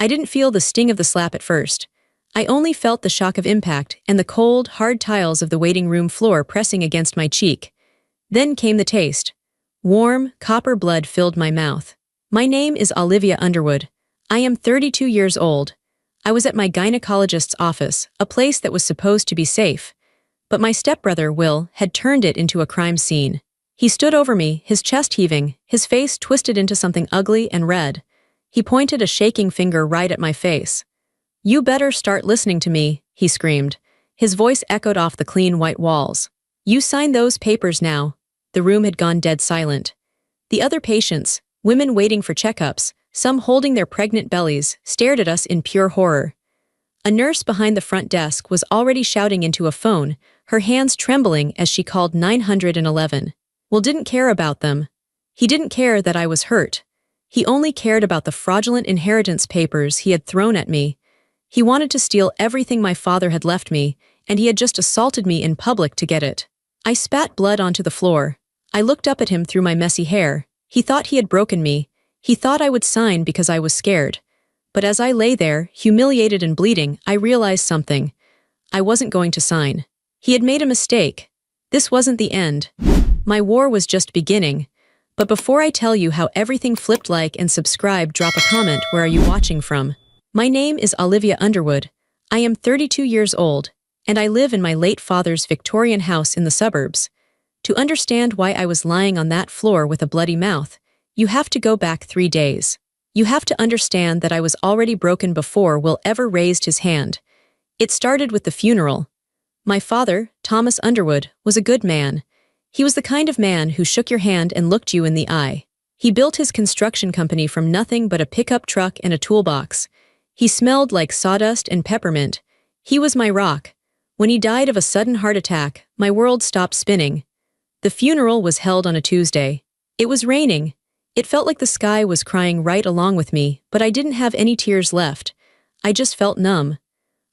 I didn't feel the sting of the slap at first. I only felt the shock of impact and the cold, hard tiles of the waiting room floor pressing against my cheek. Then came the taste. Warm, copper blood filled my mouth. My name is Olivia Underwood. I am 32 years old. I was at my gynecologist's office, a place that was supposed to be safe. But my stepbrother, Will, had turned it into a crime scene. He stood over me, his chest heaving, his face twisted into something ugly and red. He pointed a shaking finger right at my face. "You better start listening to me," he screamed. His voice echoed off the clean white walls. "You sign those papers now." The room had gone dead silent. The other patients, women waiting for checkups, some holding their pregnant bellies, stared at us in pure horror. A nurse behind the front desk was already shouting into a phone, her hands trembling as she called 911. Will didn't care about them. He didn't care that I was hurt. He only cared about the fraudulent inheritance papers he had thrown at me. He wanted to steal everything my father had left me, and he had just assaulted me in public to get it. I spat blood onto the floor. I looked up at him through my messy hair. He thought he had broken me. He thought I would sign because I was scared. But as I lay there, humiliated and bleeding, I realized something. I wasn't going to sign. He had made a mistake. This wasn't the end. My war was just beginning. But before I tell you how everything flipped, like and subscribe, drop a comment. Where are you watching from? My name is Olivia Underwood. I am 32 years old, and I live in my late father's Victorian house in the suburbs. To understand why I was lying on that floor with a bloody mouth, you have to go back 3 days. You have to understand that I was already broken before Will ever raised his hand. It started with the funeral. My father, Thomas Underwood, was a good man. He was the kind of man who shook your hand and looked you in the eye. He built his construction company from nothing but a pickup truck and a toolbox. He smelled like sawdust and peppermint. He was my rock. When he died of a sudden heart attack, my world stopped spinning. The funeral was held on a Tuesday. It was raining. It felt like the sky was crying right along with me, but I didn't have any tears left. I just felt numb.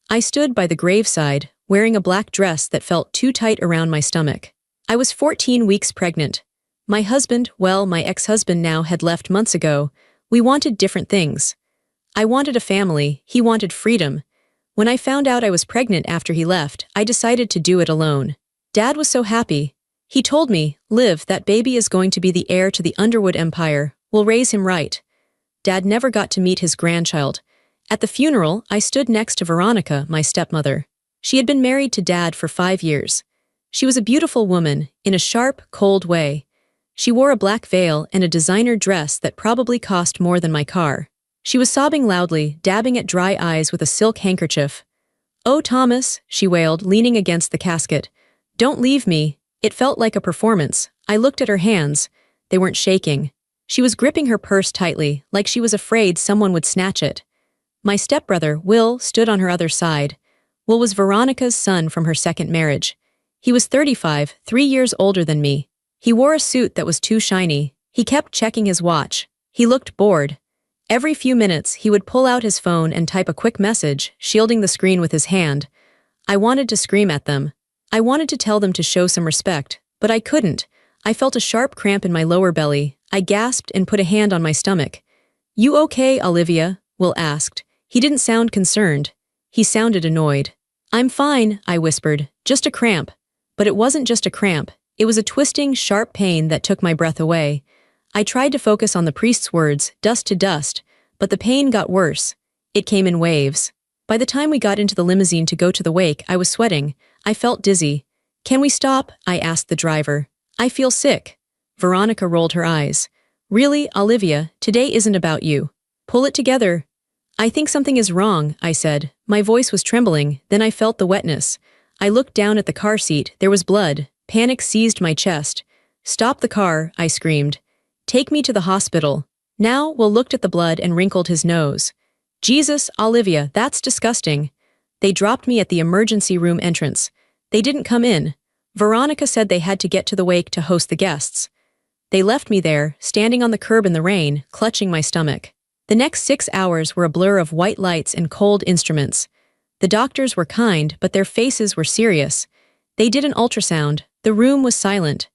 I stood by the graveside, wearing a black dress that felt too tight around my stomach. I was 14 weeks pregnant. My husband, well, my ex-husband now, had left months ago. We wanted different things. I wanted a family, he wanted freedom. When I found out I was pregnant after he left, I decided to do it alone. Dad was so happy. He told me, "Liv, that baby is going to be the heir to the Underwood empire. We'll raise him right." Dad never got to meet his grandchild. At the funeral, I stood next to Veronica, my stepmother. She had been married to Dad for 5 years. She was a beautiful woman, in a sharp, cold way. She wore a black veil and a designer dress that probably cost more than my car. She was sobbing loudly, dabbing at dry eyes with a silk handkerchief. "Oh, Thomas," she wailed, leaning against the casket. "Don't leave me." It felt like a performance. I looked at her hands. They weren't shaking. She was gripping her purse tightly, like she was afraid someone would snatch it. My stepbrother, Will, stood on her other side. Will was Veronica's son from her second marriage. He was 35, 3 years older than me. He wore a suit that was too shiny. He kept checking his watch. He looked bored. Every few minutes, he would pull out his phone and type a quick message, shielding the screen with his hand. I wanted to scream at them. I wanted to tell them to show some respect, but I couldn't. I felt a sharp cramp in my lower belly. I gasped and put a hand on my stomach. "You okay, Olivia?" Will asked. He didn't sound concerned. He sounded annoyed. "I'm fine," I whispered. "Just a cramp." But it wasn't just a cramp. It was a twisting, sharp pain that took my breath away. I tried to focus on the priest's words, dust to dust, but the pain got worse. It came in waves. By the time we got into the limousine to go to the wake, I was sweating. I felt dizzy. "Can we stop?" I asked the driver. "I feel sick." Veronica rolled her eyes. "Really, Olivia, today isn't about you. Pull it together." "I think something is wrong," I said. My voice was trembling, then I felt the wetness. I looked down at the car seat. There was blood. Panic seized my chest. "Stop the car," I screamed. "Take me to the hospital." Now, Will looked at the blood and wrinkled his nose. "Jesus, Olivia, that's disgusting." They dropped me at the emergency room entrance. They didn't come in. Veronica said they had to get to the wake to host the guests. They left me there, standing on the curb in the rain, clutching my stomach. The next 6 hours were a blur of white lights and cold instruments. The doctors were kind, but their faces were serious. They did an ultrasound. The room was silent.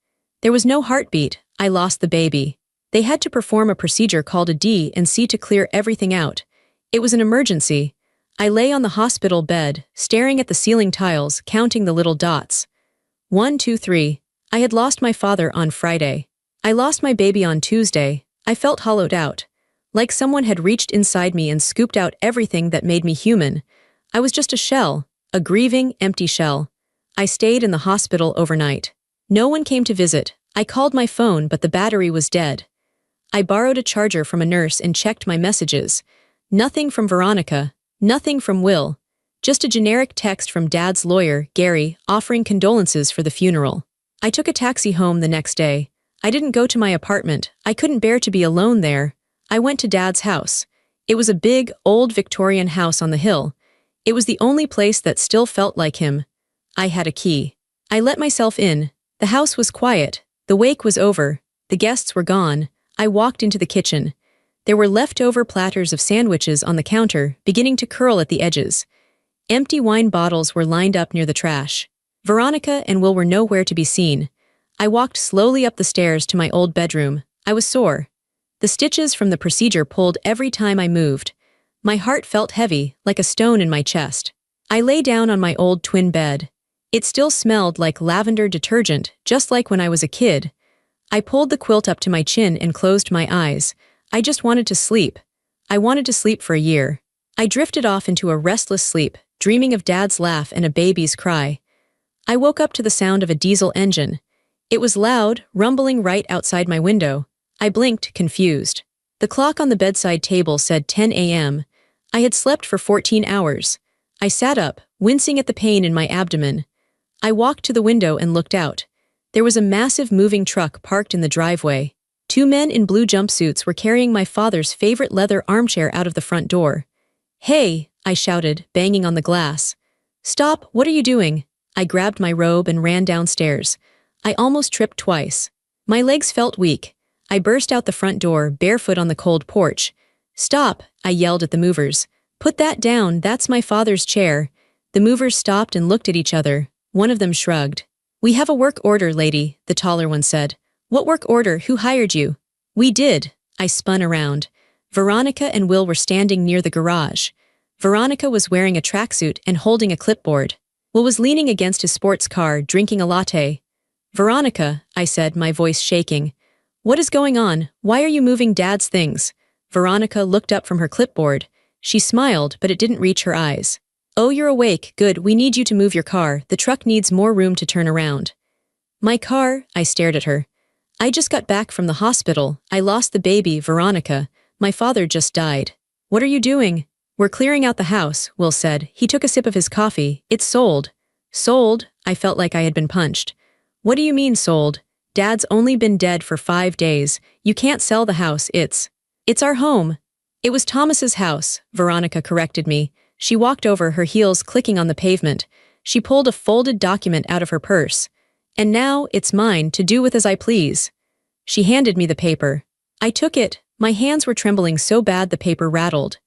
There was no heartbeat. I lost the baby. They had to perform a procedure called a D&C to clear everything out. It was an emergency. I lay on the hospital bed, staring at the ceiling tiles, counting the little dots. 1, 2, 3. I had lost my father on Friday. I lost my baby on Tuesday. I felt hollowed out. Like someone had reached inside me and scooped out everything that made me human. I was just a shell, a grieving, empty shell. I stayed in the hospital overnight. No one came to visit. I called my phone, but the battery was dead. I borrowed a charger from a nurse and checked my messages. Nothing from Veronica, nothing from Will. Just a generic text from Dad's lawyer, Gary, offering condolences for the funeral. I took a taxi home the next day. I didn't go to my apartment. I couldn't bear to be alone there. I went to Dad's house. It was a big, old Victorian house on the hill. It was the only place that still felt like him. I had a key. I let myself in. The house was quiet. The wake was over. The guests were gone. I walked into the kitchen. There were leftover platters of sandwiches on the counter, beginning to curl at the edges. Empty wine bottles were lined up near the trash. Veronica and Will were nowhere to be seen. I walked slowly up the stairs to my old bedroom. I was sore. The stitches from the procedure pulled every time I moved. My heart felt heavy, like a stone in my chest. I lay down on my old twin bed. It still smelled like lavender detergent, just like when I was a kid. I pulled the quilt up to my chin and closed my eyes. I just wanted to sleep. I wanted to sleep for a year. I drifted off into a restless sleep, dreaming of Dad's laugh and a baby's cry. I woke up to the sound of a diesel engine. It was loud, rumbling right outside my window. I blinked, confused. The clock on the bedside table said 10 a.m. I had slept for 14 hours. I sat up, wincing at the pain in my abdomen. I walked to the window and looked out. There was a massive moving truck parked in the driveway. 2 men in blue jumpsuits were carrying my father's favorite leather armchair out of the front door. "Hey!" I shouted, banging on the glass. "Stop, what are you doing?" I grabbed my robe and ran downstairs. I almost tripped twice. My legs felt weak. I burst out the front door, barefoot on the cold porch. "Stop!" I yelled at the movers. "Put that down, that's my father's chair." The movers stopped and looked at each other. One of them shrugged. "We have a work order, lady," the taller one said. "What work order? Who hired you?" "We did." I spun around. Veronica and Will were standing near the garage. Veronica was wearing a tracksuit and holding a clipboard. Will was leaning against his sports car, drinking a latte. "Veronica," I said, my voice shaking. "What is going on? Why are you moving Dad's things?" Veronica looked up from her clipboard. She smiled, but it didn't reach her eyes. "Oh, you're awake. Good, we need you to move your car. The truck needs more room to turn around." "My car?" I stared at her. "I just got back from the hospital. I lost the baby, Veronica. My father just died." "What are you doing?" "We're clearing out the house," Will said. He took a sip of his coffee. "It's sold." "Sold?" I felt like I had been punched. "What do you mean sold? Dad's only been dead for 5 days. You can't sell the house, it's our home." "It was Thomas's house," Veronica corrected me. She walked over, her heels clicking on the pavement. She pulled a folded document out of her purse. "And now, it's mine, to do with as I please." She handed me the paper. I took it. My hands were trembling so bad the paper rattled.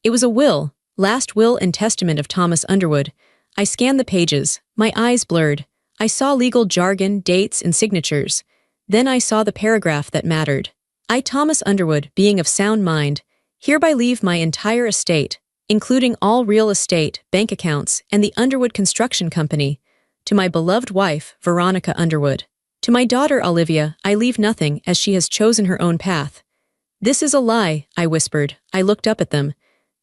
It was a will, last will and testament of Thomas Underwood. I scanned the pages. My eyes blurred. I saw legal jargon, dates, and signatures. Then I saw the paragraph that mattered. "I, Thomas Underwood, being of sound mind, hereby leave my entire estate, including all real estate, bank accounts, and the Underwood Construction Company, to my beloved wife, Veronica Underwood. To my daughter, Olivia, I leave nothing, as she has chosen her own path." "This is a lie," I whispered. I looked up at them.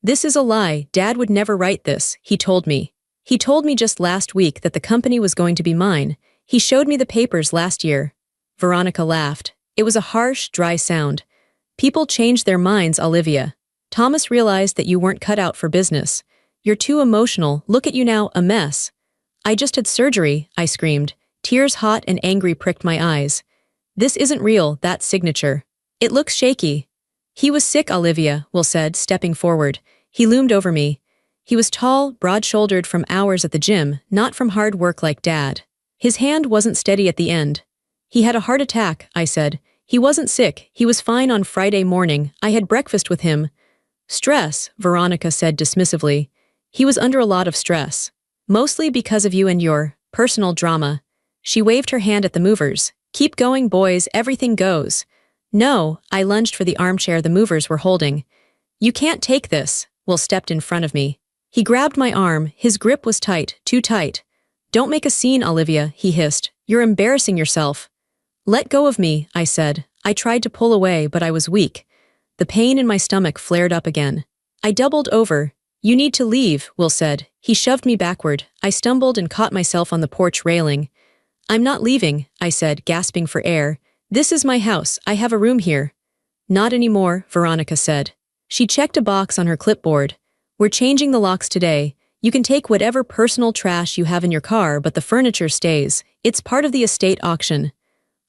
"This is a lie. Dad would never write this," he told me. "He told me just last week that the company was going to be mine. He showed me the papers last year." Veronica laughed. It was a harsh, dry sound. "People change their minds, Olivia. Thomas realized that you weren't cut out for business. You're too emotional. Look at you now, a mess." "I just had surgery," I screamed. Tears hot and angry pricked my eyes. "This isn't real, that signature. It looks shaky." "He was sick," Olivia, Will said, stepping forward. He loomed over me. He was tall, broad-shouldered from hours at the gym, not from hard work like Dad. His hand wasn't steady at the end. "He had a heart attack," I said. "He wasn't sick. He was fine on Friday morning. I had breakfast with him." "Stress," Veronica said dismissively. "He was under a lot of stress. Mostly because of you and your personal drama." She waved her hand at the movers. "Keep going, boys, everything goes." "No," I lunged for the armchair the movers were holding. "You can't take this." Will stepped in front of me. He grabbed my arm, his grip was tight, too tight. "Don't make a scene, Olivia," he hissed. "You're embarrassing yourself." "Let go of me," I said. I tried to pull away, but I was weak. The pain in my stomach flared up again. I doubled over. "You need to leave," Will said. He shoved me backward. I stumbled and caught myself on the porch railing. "I'm not leaving," I said, gasping for air. "This is my house, I have a room here." "Not anymore," Veronica said. She checked a box on her clipboard. "We're changing the locks today. You can take whatever personal trash you have in your car, but the furniture stays. It's part of the estate auction."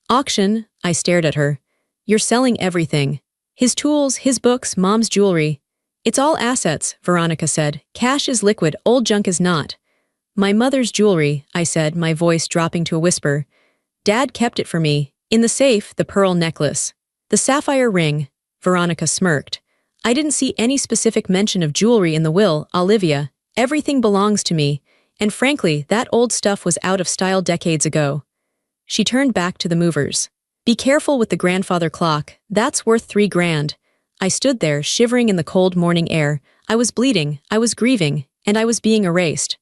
"Auction?" I stared at her. "You're selling everything. His tools, his books, Mom's jewelry." "It's all assets," Veronica said. "Cash is liquid, old junk is not." "My mother's jewelry," I said, my voice dropping to a whisper. "Dad kept it for me. In the safe, the pearl necklace. The sapphire ring." Veronica smirked. "I didn't see any specific mention of jewelry in the will, Olivia. Everything belongs to me, and frankly, that old stuff was out of style decades ago." She turned back to the movers. "Be careful with the grandfather clock, that's worth $3,000. I stood there, shivering in the cold morning air. I was bleeding, I was grieving, and I was being erased.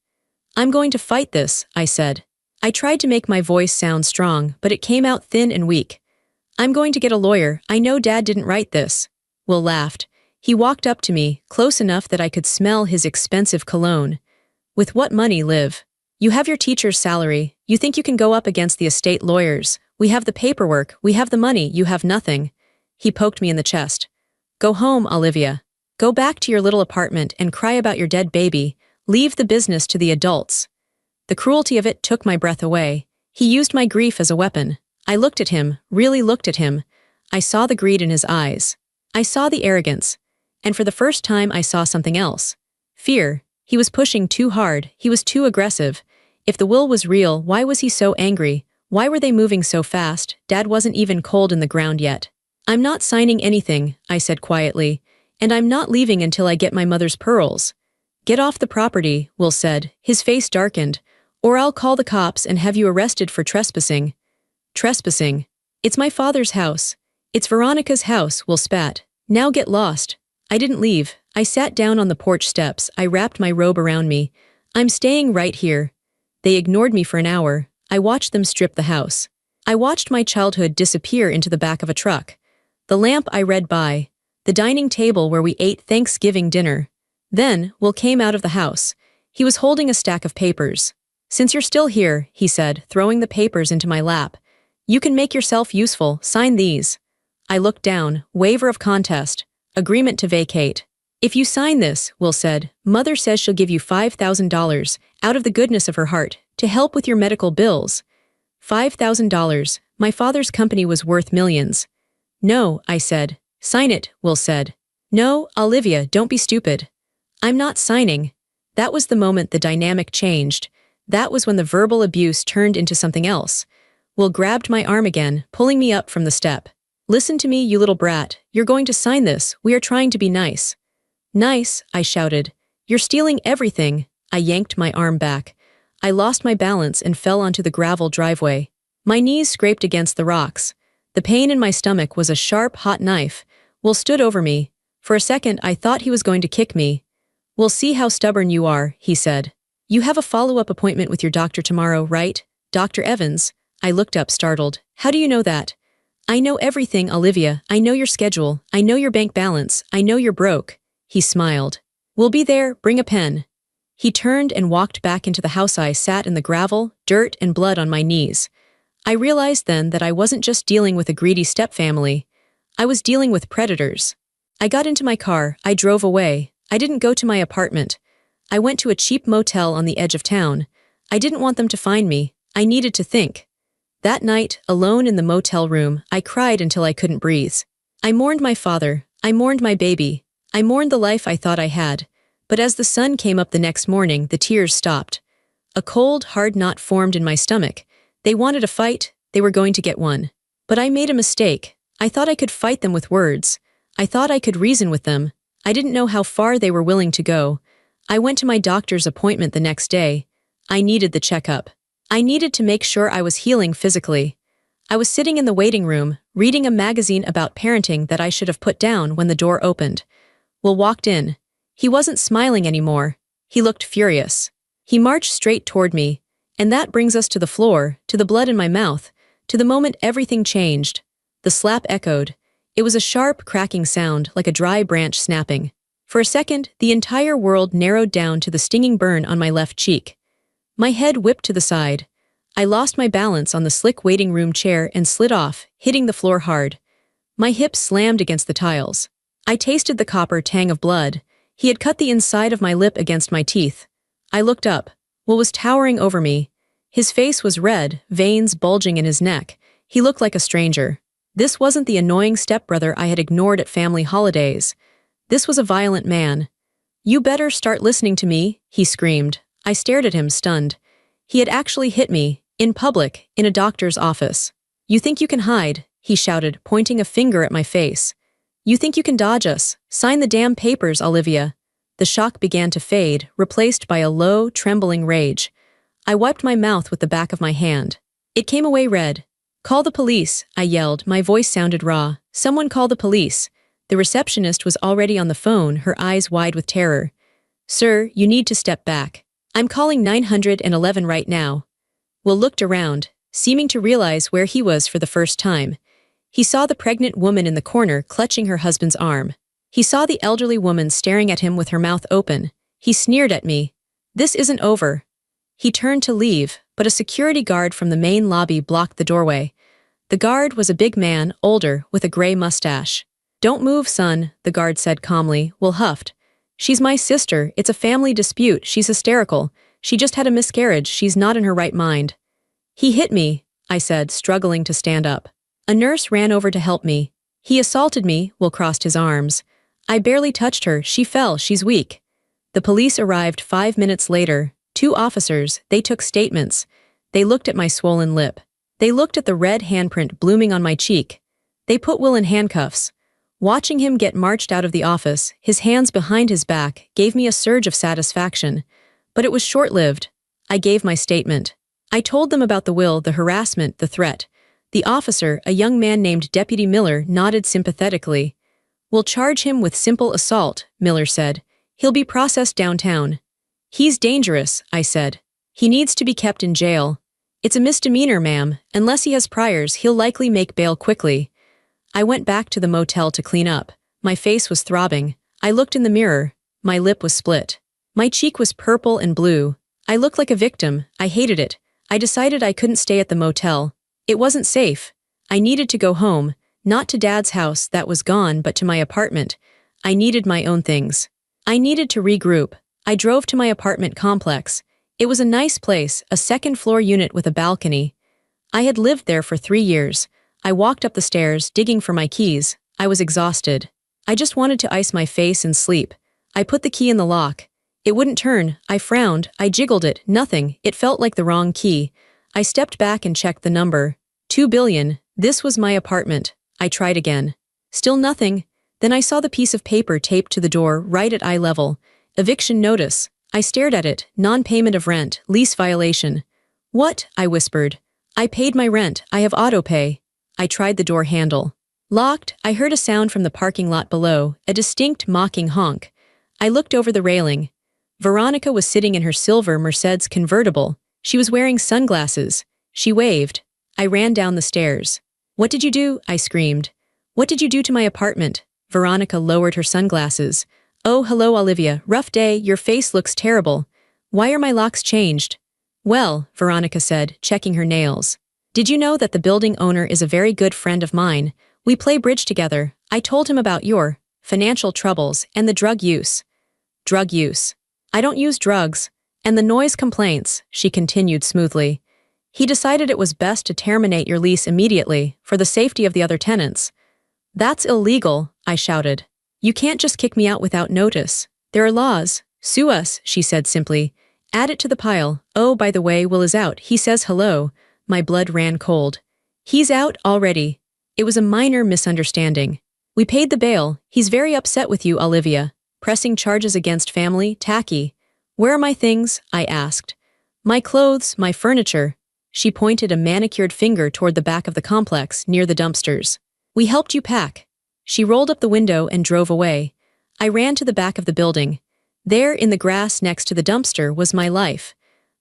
"I'm going to fight this," I said. I tried to make my voice sound strong, but it came out thin and weak. "I'm going to get a lawyer, I know Dad didn't write this." Will laughed. He walked up to me, close enough that I could smell his expensive cologne. "With what money, Liv? You have your teacher's salary, you think you can go up against the estate lawyers. We have the paperwork, we have the money, you have nothing." He poked me in the chest. "Go home, Olivia. Go back to your little apartment and cry about your dead baby. Leave the business to the adults." The cruelty of it took my breath away. He used my grief as a weapon. I looked at him, really looked at him. I saw the greed in his eyes. I saw the arrogance. And for the first time I saw something else. Fear. He was pushing too hard, he was too aggressive. If the will was real, why was he so angry? Why were they moving so fast? Dad wasn't even cold in the ground yet. "I'm not signing anything," I said quietly. "And I'm not leaving until I get my mother's pearls." "Get off the property," Will said. His face darkened. "Or I'll call the cops and have you arrested for trespassing." "Trespassing? It's my father's house. It's Veronica's house," Will spat. "Now get lost." I didn't leave. I sat down on the porch steps. I wrapped my robe around me. "I'm staying right here." They ignored me for an hour. I watched them strip the house. I watched my childhood disappear into the back of a truck. The lamp I read by. The dining table where we ate Thanksgiving dinner. Then, Will came out of the house. He was holding a stack of papers. "Since you're still here," he said, throwing the papers into my lap, "you can make yourself useful, sign these." I looked down, waiver of contest, agreement to vacate. "If you sign this," Will said, "Mother says she'll give you $5,000, out of the goodness of her heart, to help with your medical bills." $5,000, my father's company was worth millions. "No," I said. "Sign it," Will said. "No, Olivia, don't be stupid." "I'm not signing." That was the moment the dynamic changed. That was when the verbal abuse turned into something else. Will grabbed my arm again, pulling me up from the step. "Listen to me, you little brat. You're going to sign this. We are trying to be nice." "Nice," I shouted. "You're stealing everything." I yanked my arm back. I lost my balance and fell onto the gravel driveway. My knees scraped against the rocks. The pain in my stomach was a sharp, hot knife. Will stood over me. For a second, I thought he was going to kick me. "We'll see how stubborn you are," he said. "You have a follow-up appointment with your doctor tomorrow, right? Dr. Evans?" I looked up, startled. "How do you know that?" "I know everything, Olivia. I know your schedule. I know your bank balance. I know you're broke." He smiled. "We'll be there, bring a pen." He turned and walked back into the house. I sat in the gravel, dirt and blood on my knees. I realized then that I wasn't just dealing with a greedy stepfamily. I was dealing with predators. I got into my car, I drove away. I didn't go to my apartment. I went to a cheap motel on the edge of town. I didn't want them to find me. I needed to think. That night, alone in the motel room, I cried until I couldn't breathe. I mourned my father. I mourned my baby. I mourned the life I thought I had. But as the sun came up the next morning, the tears stopped. A cold, hard knot formed in my stomach. They wanted a fight. They were going to get one. But I made a mistake. I thought I could fight them with words. I thought I could reason with them. I didn't know how far they were willing to go. I went to my doctor's appointment the next day. I needed the checkup. I needed to make sure I was healing physically. I was sitting in the waiting room, reading a magazine about parenting that I should have put down when the door opened. Will walked in. He wasn't smiling anymore. He looked furious. He marched straight toward me. And that brings us to the floor, to the blood in my mouth, to the moment everything changed. The slap echoed. It was a sharp, cracking sound, like a dry branch snapping. For a second, the entire world narrowed down to the stinging burn on my left cheek. My head whipped to the side. I lost my balance on the slick waiting room chair and slid off, hitting the floor hard. My hips slammed against the tiles. I tasted the copper tang of blood. He had cut the inside of my lip against my teeth. I looked up. Will was towering over me. His face was red, veins bulging in his neck. He looked like a stranger. This wasn't the annoying stepbrother I had ignored at family holidays. This was a violent man. "You better start listening to me," he screamed. I stared at him, stunned. He had actually hit me, in public, in a doctor's office. "You think you can hide?" he shouted, pointing a finger at my face. "You think you can dodge us? Sign the damn papers, Olivia." The shock began to fade, replaced by a low, trembling rage. I wiped my mouth with the back of my hand. It came away red. "Call the police," I yelled. My voice sounded raw. "Someone call the police." The receptionist was already on the phone, her eyes wide with terror. "Sir, you need to step back. I'm calling 911 right now." Will looked around, seeming to realize where he was for the first time. He saw the pregnant woman in the corner clutching her husband's arm. He saw the elderly woman staring at him with her mouth open. He sneered at me. "This isn't over." He turned to leave, but a security guard from the main lobby blocked the doorway. The guard was a big man, older, with a gray mustache. "Don't move, son," the guard said calmly. Will huffed. "She's my sister. It's a family dispute. She's hysterical. She just had a miscarriage. She's not in her right mind." "He hit me," I said, struggling to stand up. A nurse ran over to help me. "He assaulted me," Will crossed his arms. "I barely touched her. She fell. She's weak." The police arrived 5 minutes later. 2 officers. They took statements. They looked at my swollen lip. They looked at the red handprint blooming on my cheek. They put Will in handcuffs. Watching him get marched out of the office, his hands behind his back, gave me a surge of satisfaction. But it was short-lived. I gave my statement. I told them about the will, the harassment, the threat. The officer, a young man named Deputy Miller, nodded sympathetically. "We'll charge him with simple assault," Miller said. "He'll be processed downtown." "He's dangerous," I said. "He needs to be kept in jail." "It's a misdemeanor, ma'am. Unless he has priors, he'll likely make bail quickly." I went back to the motel to clean up. My face was throbbing. I looked in the mirror. My lip was split. My cheek was purple and blue. I looked like a victim. I hated it. I decided I couldn't stay at the motel. It wasn't safe. I needed to go home, not to Dad's house that was gone, but to my apartment. I needed my own things. I needed to regroup. I drove to my apartment complex. It was a nice place, a second-floor unit with a balcony. I had lived there for 3 years. I walked up the stairs, digging for my keys. I was exhausted. I just wanted to ice my face and sleep. I put the key in the lock. It wouldn't turn. I frowned. I jiggled it. Nothing. It felt like the wrong key. I stepped back and checked the number. 2 billion. This was my apartment. I tried again. Still nothing. Then I saw the piece of paper taped to the door, right at eye level. Eviction notice. I stared at it. Non-payment of rent. Lease violation. "What?" I whispered. "I paid my rent. I have auto-pay." I tried the door handle. Locked. I heard a sound from the parking lot below, a distinct, mocking honk. I looked over the railing. Veronica was sitting in her silver Mercedes convertible. She was wearing sunglasses. She waved. I ran down the stairs. "What did you do?" I screamed. "What did you do to my apartment?" Veronica lowered her sunglasses. "Oh, hello, Olivia. Rough day. Your face looks terrible. Why are my locks changed?" "Well," Veronica said, checking her nails. "Did you know that the building owner is a very good friend of mine? We play bridge together. I told him about your financial troubles and the drug use." "Drug use. I don't use drugs. And the noise complaints," she continued smoothly. "He decided it was best to terminate your lease immediately, for the safety of the other tenants." "That's illegal," I shouted. "You can't just kick me out without notice. There are laws. Sue us," she said simply. "Add it to the pile. Oh, by the way, Will is out. He says hello." My blood ran cold. "He's out already." It was a minor misunderstanding. "We paid the bail. He's very upset with you, Olivia. Pressing charges against family, tacky." "Where are my things?" I asked. "My clothes, my furniture." She pointed a manicured finger toward the back of the complex, near the dumpsters. "We helped you pack." She rolled up the window and drove away. I ran to the back of the building. There in the grass next to the dumpster was my life.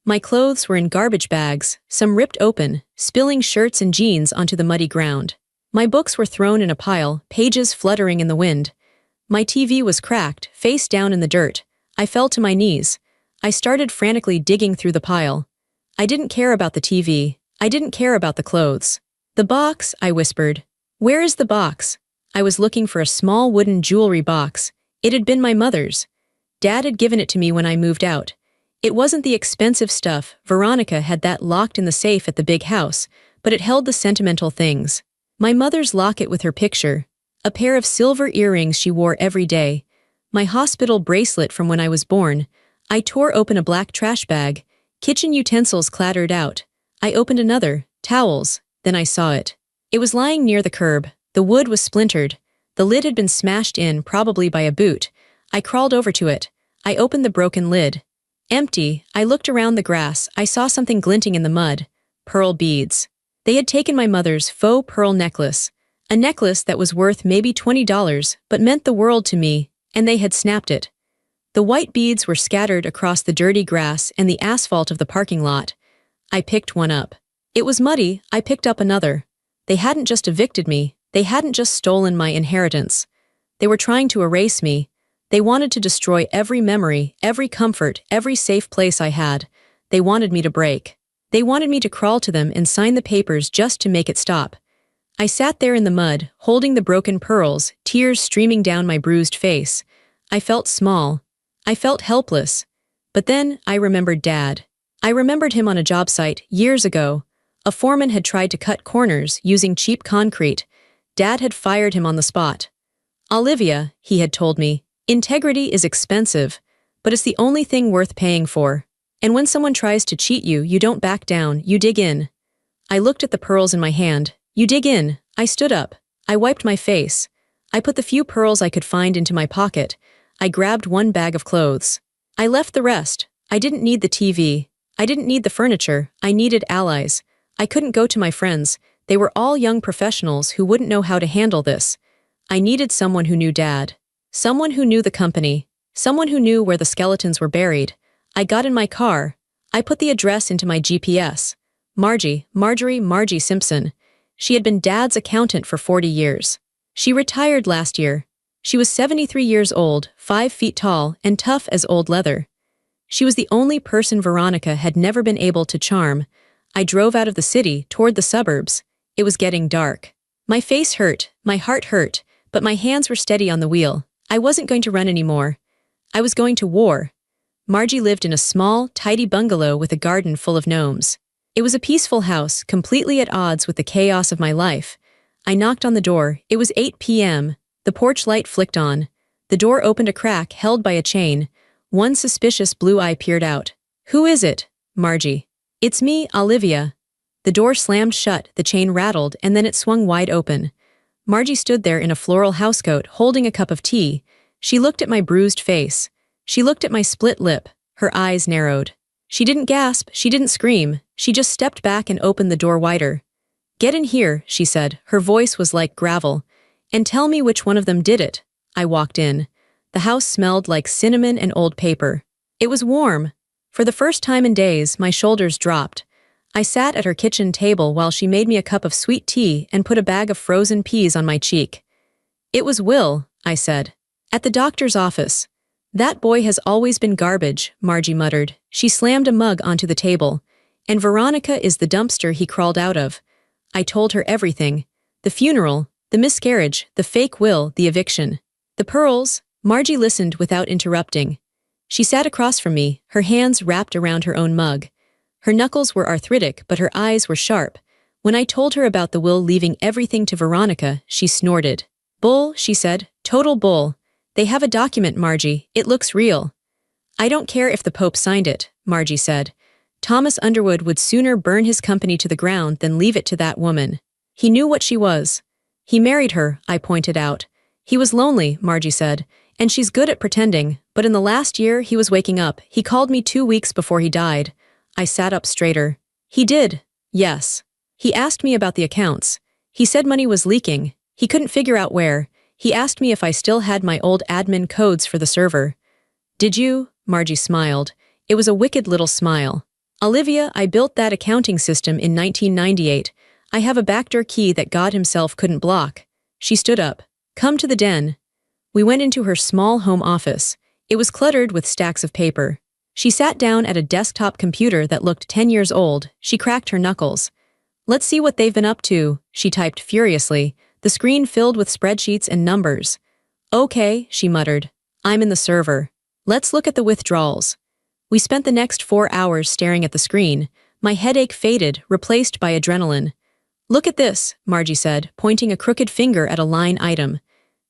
My clothes were in garbage bags, some ripped open, spilling shirts and jeans onto the muddy ground. My books were thrown in a pile, pages fluttering in the wind. My TV was cracked, face down in the dirt. I fell to my knees. I started frantically digging through the pile. I didn't care about the TV. I didn't care about the clothes. "The box," I whispered. "Where is the box?" I was looking for a small wooden jewelry box. It had been my mother's. Dad had given it to me when I moved out. It wasn't the expensive stuff. Veronica had that locked in the safe at the big house, but it held the sentimental things. My mother's locket with her picture, a pair of silver earrings she wore every day, my hospital bracelet from when I was born. I tore open a black trash bag. Kitchen utensils clattered out. I opened another, towels, then I saw it. It was lying near the curb. The wood was splintered. The lid had been smashed in, probably by a boot. I crawled over to it. I opened the broken lid. Empty. I looked around the grass. I saw something glinting in the mud. Pearl beads. They had taken my mother's faux pearl necklace. A necklace that was worth maybe $20, but meant the world to me, and they had snapped it. The white beads were scattered across the dirty grass and the asphalt of the parking lot. I picked one up. It was muddy. I picked up another. They hadn't just evicted me. They hadn't just stolen my inheritance. They were trying to erase me. They wanted to destroy every memory, every comfort, every safe place I had. They wanted me to break. They wanted me to crawl to them and sign the papers just to make it stop. I sat there in the mud, holding the broken pearls, tears streaming down my bruised face. I felt small. I felt helpless. But then I remembered Dad. I remembered him on a job site years ago. A foreman had tried to cut corners using cheap concrete. Dad had fired him on the spot. "Olivia," he had told me, "integrity is expensive, but it's the only thing worth paying for. And when someone tries to cheat you, you don't back down, you dig in." I looked at the pearls in my hand. "You dig in." I stood up. I wiped my face. I put the few pearls I could find into my pocket. I grabbed one bag of clothes. I left the rest. I didn't need the TV. I didn't need the furniture. I needed allies. I couldn't go to my friends. They were all young professionals who wouldn't know how to handle this. I needed someone who knew Dad. Someone who knew the company. Someone who knew where the skeletons were buried. I got in my car. I put the address into my GPS. Margie Simpson. She had been Dad's accountant for 40 years. She retired last year. She was 73 years old, 5 feet tall, and tough as old leather. She was the only person Veronica had never been able to charm. I drove out of the city, toward the suburbs. It was getting dark. My face hurt, my heart hurt, but my hands were steady on the wheel. I wasn't going to run anymore. I was going to war. Margie lived in a small, tidy bungalow with a garden full of gnomes. It was a peaceful house, completely at odds with the chaos of my life. I knocked on the door. It was 8 p.m. The porch light flicked on. The door opened a crack held by a chain. One suspicious blue eye peered out. "Who is it?" "Margie." "It's me, Olivia." The door slammed shut, the chain rattled, and then it swung wide open. Margie stood there in a floral housecoat, holding a cup of tea. She looked at my bruised face. She looked at my split lip. Her eyes narrowed. She didn't gasp, she didn't scream. She just stepped back and opened the door wider. "Get in here," she said. Her voice was like gravel. "And tell me which one of them did it." I walked in. The house smelled like cinnamon and old paper. It was warm. For the first time in days, my shoulders dropped. I sat at her kitchen table while she made me a cup of sweet tea and put a bag of frozen peas on my cheek. "It was Will," I said. "At the doctor's office." "That boy has always been garbage," Margie muttered. She slammed a mug onto the table. "And Veronica is the dumpster he crawled out of." I told her everything. The funeral, the miscarriage, the fake will, the eviction. The pearls. Margie listened without interrupting. She sat across from me, her hands wrapped around her own mug. Her knuckles were arthritic, but her eyes were sharp. When I told her about the will leaving everything to Veronica, she snorted. "Bull," she said. "Total bull. They have a document, Margie. It looks real." "I don't care if the Pope signed it," Margie said. "Thomas Underwood would sooner burn his company to the ground than leave it to that woman. He knew what she was. He married her," I pointed out. "He was lonely," Margie said, "and she's good at pretending, but in the last year he was waking up. He called me 2 weeks before he died." I sat up straighter. "He did?" "Yes. He asked me about the accounts. He said money was leaking. He couldn't figure out where. He asked me if I still had my old admin codes for the server." Did you? Margie smiled. It was a wicked little smile. Olivia, I built that accounting system in 1998. I have a backdoor key that God himself couldn't block. She stood up. Come to the den. We went into her small home office. It was cluttered with stacks of paper. She sat down at a desktop computer that looked 10 years old. She cracked her knuckles. Let's see what they've been up to, she typed furiously, the screen filled with spreadsheets and numbers. Okay, she muttered. I'm in the server. Let's look at the withdrawals. We spent the next 4 hours staring at the screen. My headache faded, replaced by adrenaline. Look at this, Margie said, pointing a crooked finger at a line item.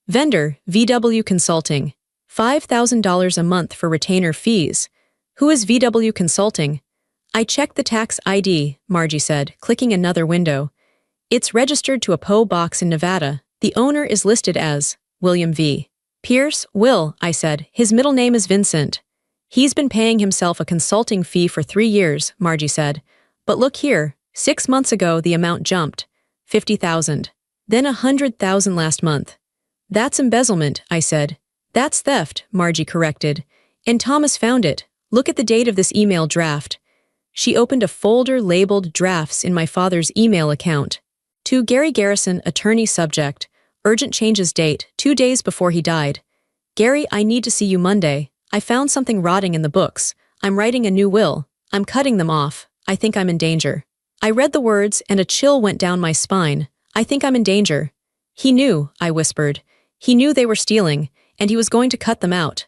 Vendor, VW Consulting. $5,000 a month for retainer fees. Who is VW Consulting? I checked the tax ID, Margie said, clicking another window. It's registered to a P.O. box in Nevada. The owner is listed as William V. Pierce, Will, I said. His middle name is Vincent. He's been paying himself a consulting fee for 3 years, Margie said. But look here, 6 months ago the amount jumped. 50,000. Then 100,000 last month. That's embezzlement, I said. That's theft, Margie corrected. And Thomas found it. Look at the date of this email draft. She opened a folder labeled Drafts in my father's email account. To Gary Garrison, attorney subject. Urgent changes date, 2 days before he died. Gary, I need to see you Monday. I found something rotting in the books. I'm writing a new will. I'm cutting them off. I think I'm in danger. I read the words and a chill went down my spine. I think I'm in danger. He knew, I whispered. He knew they were stealing, and he was going to cut them out.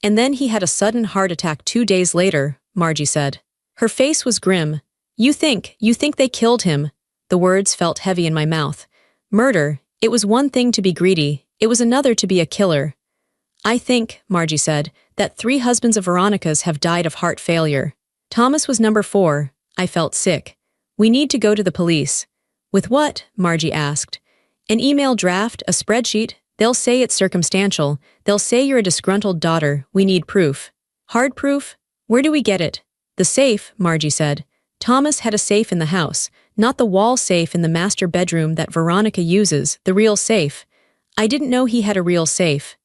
And then he had a sudden heart attack 2 days later, Margie said. Her face was grim. You think they killed him. The words felt heavy in my mouth. Murder, it was one thing to be greedy, it was another to be a killer. I think, Margie said, that 3 husbands of Veronica's have died of heart failure. Thomas was number 4. I felt sick. We need to go to the police. With what? Margie asked. An email draft, a spreadsheet. They'll say it's circumstantial. They'll say you're a disgruntled daughter. We need proof. Hard proof? Where do we get it? The safe, Margie said. Thomas had a safe in the house, not the wall safe in the master bedroom that Veronica uses, the real safe. I didn't know he had a real safe.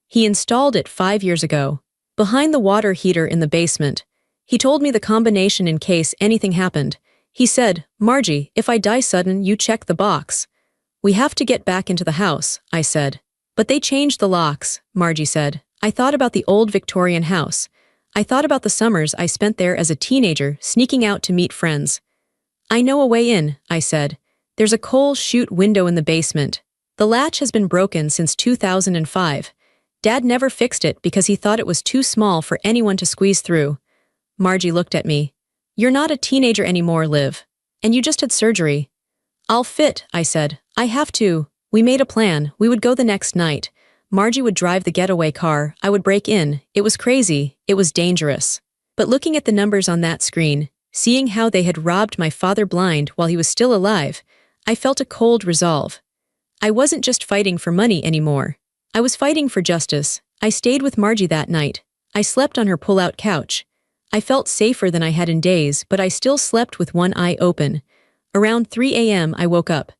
He installed it 5 years ago, behind the water heater in the basement. He told me the combination in case anything happened. He said, Margie, if I die sudden, you check the box. We have to get back into the house, I said. But they changed the locks, Margie said. I thought about the old Victorian house. I thought about the summers I spent there as a teenager, sneaking out to meet friends. I know a way in, I said. There's a coal chute window in the basement. The latch has been broken since 2005. Dad never fixed it because he thought it was too small for anyone to squeeze through. Margie looked at me. You're not a teenager anymore, Liv. And you just had surgery. I'll fit, I said. I have to. We made a plan. We would go the next night. Margie would drive the getaway car. I would break in. It was crazy. It was dangerous. But looking at the numbers on that screen, seeing how they had robbed my father blind while he was still alive, I felt a cold resolve. I wasn't just fighting for money anymore. I was fighting for justice. I stayed with Margie that night. I slept on her pull-out couch. I felt safer than I had in days, but I still slept with one eye open. Around 3 a.m. I woke up.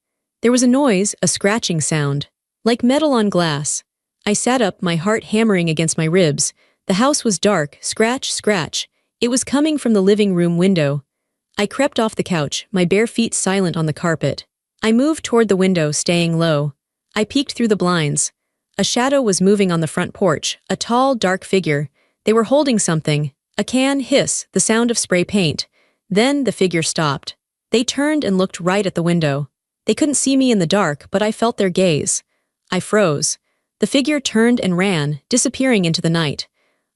There was a noise, a scratching sound, like metal on glass. I sat up, my heart hammering against my ribs. The house was dark, scratch, scratch. It was coming from the living room window. I crept off the couch, my bare feet silent on the carpet. I moved toward the window, staying low. I peeked through the blinds. A shadow was moving on the front porch, a tall, dark figure. They were holding something. A can, hiss, the sound of spray paint. Then the figure stopped. They turned and looked right at the window. They couldn't see me in the dark, but I felt their gaze. I froze. The figure turned and ran, disappearing into the night.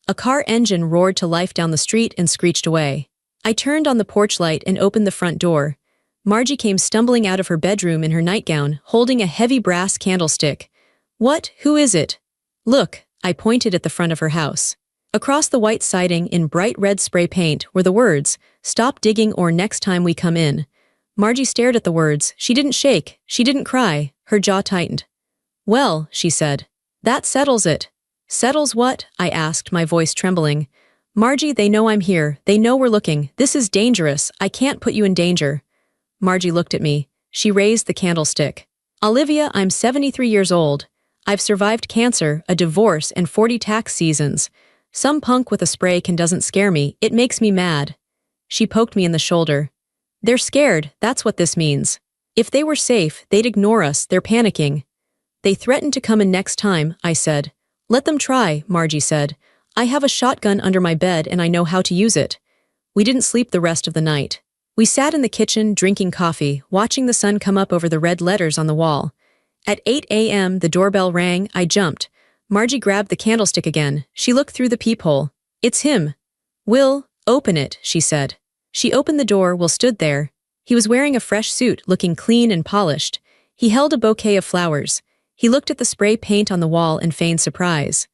A car engine roared to life down the street and screeched away. I turned on the porch light and opened the front door. Margie came stumbling out of her bedroom in her nightgown, holding a heavy brass candlestick. What? Who is it? Look, I pointed at the front of her house. Across the white siding in bright red spray paint were the words, "Stop digging or next time we come in." Margie stared at the words. She didn't shake. She didn't cry. Her jaw tightened. Well, she said. That settles it. Settles what? I asked, my voice trembling. Margie, they know I'm here. They know we're looking. This is dangerous. I can't put you in danger. Margie looked at me. She raised the candlestick. Olivia, I'm 73 years old. I've survived cancer, a divorce, and 40 tax seasons. Some punk with a spray can doesn't scare me, it makes me mad. She poked me in the shoulder. They're scared, that's what this means. If they were safe, they'd ignore us, they're panicking. They threatened to come in next time, I said. Let them try, Margie said. I have a shotgun under my bed and I know how to use it. We didn't sleep the rest of the night. We sat in the kitchen drinking coffee, watching the sun come up over the red letters on the wall. At 8 a.m. the doorbell rang, I jumped. Margie grabbed the candlestick again. She looked through the peephole. It's him. Will, open it, she said. She opened the door. Will stood there. He was wearing a fresh suit, looking clean and polished. He held a bouquet of flowers. He looked at the spray paint on the wall and feigned surprise.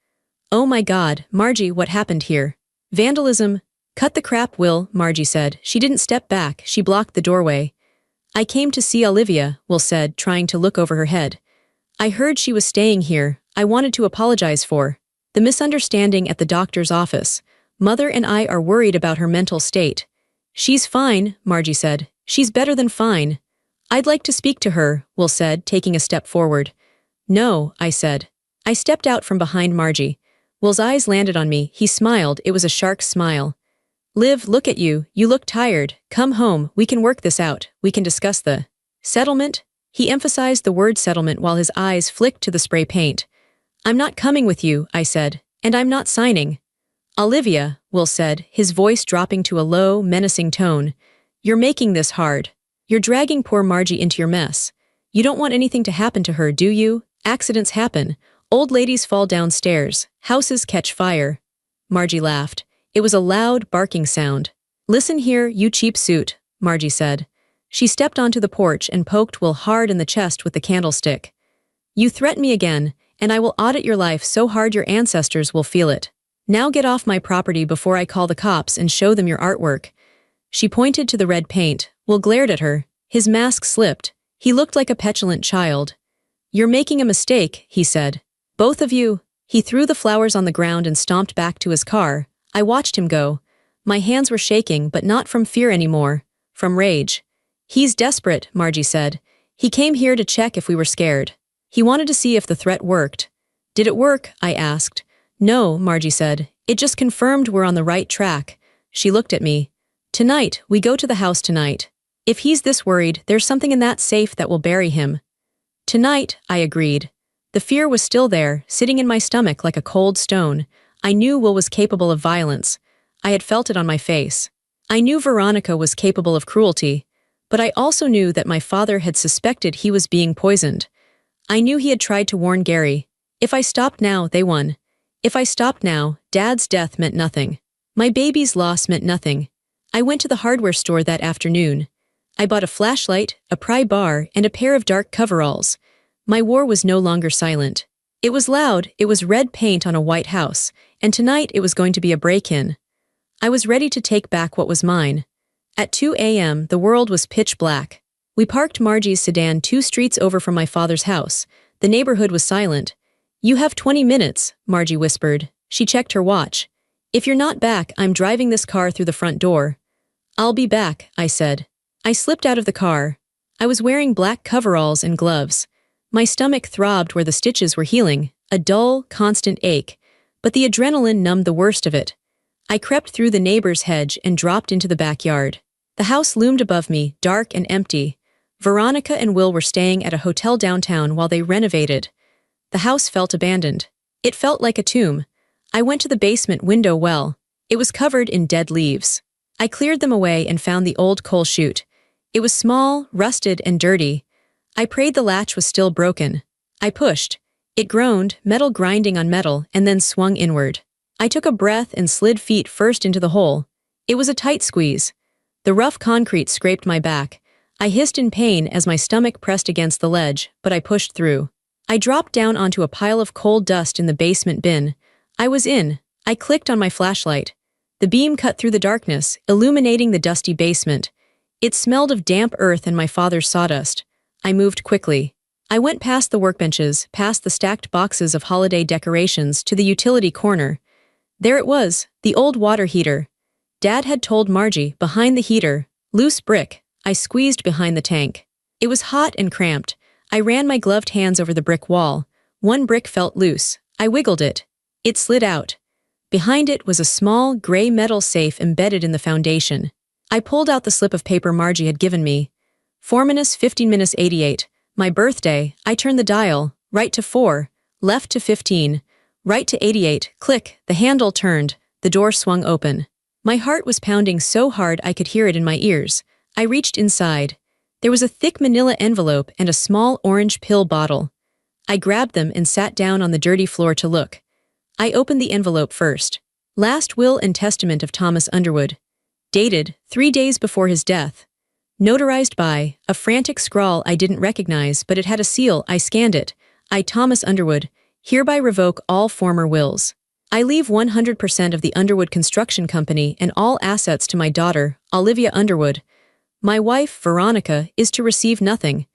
Oh my God, Margie, what happened here? Vandalism. Cut the crap, Will, Margie said. She didn't step back, she blocked the doorway. I came to see Olivia, Will said, trying to look over her head. I heard she was staying here. I wanted to apologize for the misunderstanding at the doctor's office. Mother and I are worried about her mental state. She's fine, Margie said. She's better than fine. I'd like to speak to her, Will said, taking a step forward. No, I said. I stepped out from behind Margie. Will's eyes landed on me. He smiled. It was a shark smile. Liv, look at you. You look tired. Come home. We can work this out. We can discuss the settlement. He emphasized the word settlement while his eyes flicked to the spray paint. I'm not coming with you, I said, and I'm not signing. Olivia, Will said, his voice dropping to a low, menacing tone. You're making this hard. You're dragging poor Margie into your mess. You don't want anything to happen to her, do you? Accidents happen. Old ladies fall downstairs. Houses catch fire. Margie laughed. It was a loud, barking sound. Listen here, you cheap suit, Margie said. She stepped onto the porch and poked Will hard in the chest with the candlestick. You threaten me again, and I will audit your life so hard your ancestors will feel it. Now get off my property before I call the cops and show them your artwork. She pointed to the red paint. Will glared at her. His mask slipped. He looked like a petulant child. You're making a mistake, he said. Both of you. He threw the flowers on the ground and stomped back to his car. I watched him go. My hands were shaking, but not from fear anymore. From rage. He's desperate, Margie said. He came here to check if we were scared. He wanted to see if the threat worked. Did it work? I asked. No, Margie said. It just confirmed we're on the right track. She looked at me. Tonight, we go to the house tonight. If he's this worried, there's something in that safe that will bury him. Tonight, I agreed. The fear was still there, sitting in my stomach like a cold stone. I knew Will was capable of violence. I had felt it on my face. I knew Veronica was capable of cruelty. But I also knew that my father had suspected he was being poisoned. I knew he had tried to warn Gary. If I stopped now, they won. If I stopped now, Dad's death meant nothing. My baby's loss meant nothing. I went to the hardware store that afternoon. I bought a flashlight, a pry bar, and a pair of dark coveralls. My war was no longer silent. It was loud, it was red paint on a white house, and tonight it was going to be a break-in. I was ready to take back what was mine. At 2 a.m., the world was pitch black. We parked Margie's sedan 2 streets over from my father's house. The neighborhood was silent. You have 20 minutes, Margie whispered. She checked her watch. If you're not back, I'm driving this car through the front door. I'll be back, I said. I slipped out of the car. I was wearing black coveralls and gloves. My stomach throbbed where the stitches were healing, a dull, constant ache, but the adrenaline numbed the worst of it. I crept through the neighbor's hedge and dropped into the backyard. The house loomed above me, dark and empty. Veronica and Will were staying at a hotel downtown while they renovated. The house felt abandoned. It felt like a tomb. I went to the basement window well. It was covered in dead leaves. I cleared them away and found the old coal chute. It was small, rusted, and dirty. I prayed the latch was still broken. I pushed. It groaned, metal grinding on metal, and then swung inward. I took a breath and slid feet first into the hole. It was a tight squeeze. The rough concrete scraped my back. I hissed in pain as my stomach pressed against the ledge, but I pushed through. I dropped down onto a pile of coal dust in the basement bin. I was in. I clicked on my flashlight. The beam cut through the darkness, illuminating the dusty basement. It smelled of damp earth and my father's sawdust. I moved quickly. I went past the workbenches, past the stacked boxes of holiday decorations to the utility corner. There it was, the old water heater. Dad had told Margie, behind the heater, loose brick. I squeezed behind the tank. It was hot and cramped. I ran my gloved hands over the brick wall. One brick felt loose. I wiggled it. It slid out. Behind it was a small, gray metal safe embedded in the foundation. I pulled out the slip of paper Margie had given me. 4:15:88, my birthday. I turned the dial, right to 4, left to 15, right to 88, click, the handle turned, the door swung open. My heart was pounding so hard I could hear it in my ears. I reached inside. There was a thick manila envelope and a small orange pill bottle. I grabbed them and sat down on the dirty floor to look. I opened the envelope first. Last will and testament of Thomas Underwood. Dated 3 days before his death. Notarized by a frantic scrawl I didn't recognize, but it had a seal. I scanned it. I, Thomas Underwood, hereby revoke all former wills. I leave 100% of the Underwood Construction Company and all assets to my daughter, Olivia Underwood. My wife, Veronica, is to receive nothing.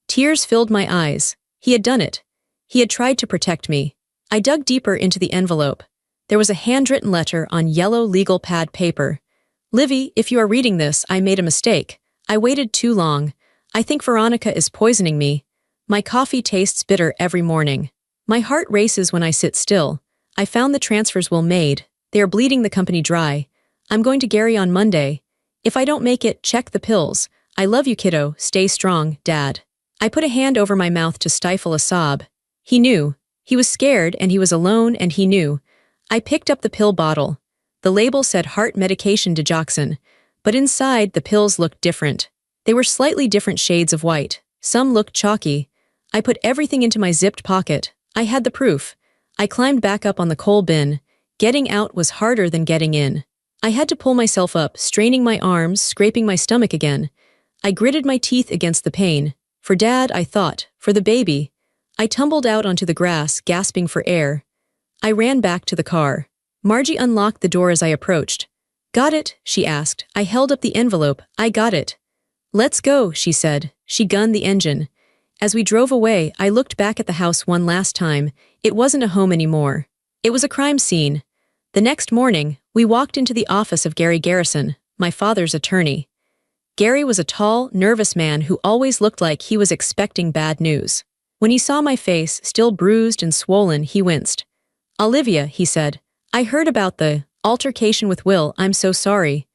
Tears filled my eyes. He had done it. He had tried to protect me. I dug deeper into the envelope. There was a handwritten letter on yellow legal pad paper. Livy, if you are reading this, I made a mistake. I waited too long. I think Veronica is poisoning me. My coffee tastes bitter every morning. My heart races when I sit still. I found the transfers will made. They are bleeding the company dry. I'm going to Gary on Monday. If I don't make it, check the pills. I love you, kiddo. Stay strong, Dad. I put a hand over my mouth to stifle a sob. He knew. He was scared and he was alone and he knew. I picked up the pill bottle. The label said heart medication digoxin, but inside the pills looked different. They were slightly different shades of white. Some looked chalky. I put everything into my zipped pocket. I had the proof. I climbed back up on the coal bin. Getting out was harder than getting in. I had to pull myself up, straining my arms, scraping my stomach again. I gritted my teeth against the pain. For Dad, I thought. For the baby. I tumbled out onto the grass, gasping for air. I ran back to the car. Margie unlocked the door as I approached. Got it? She asked. I held up the envelope. I got it. Let's go, she said. She gunned the engine. As we drove away, I looked back at the house one last time. It wasn't a home anymore. It was a crime scene. The next morning, we walked into the office of Gary Garrison, my father's attorney. Gary was a tall, nervous man who always looked like he was expecting bad news. When he saw my face, still bruised and swollen, he winced. Olivia, he said, I heard about the altercation with Will. I'm so sorry.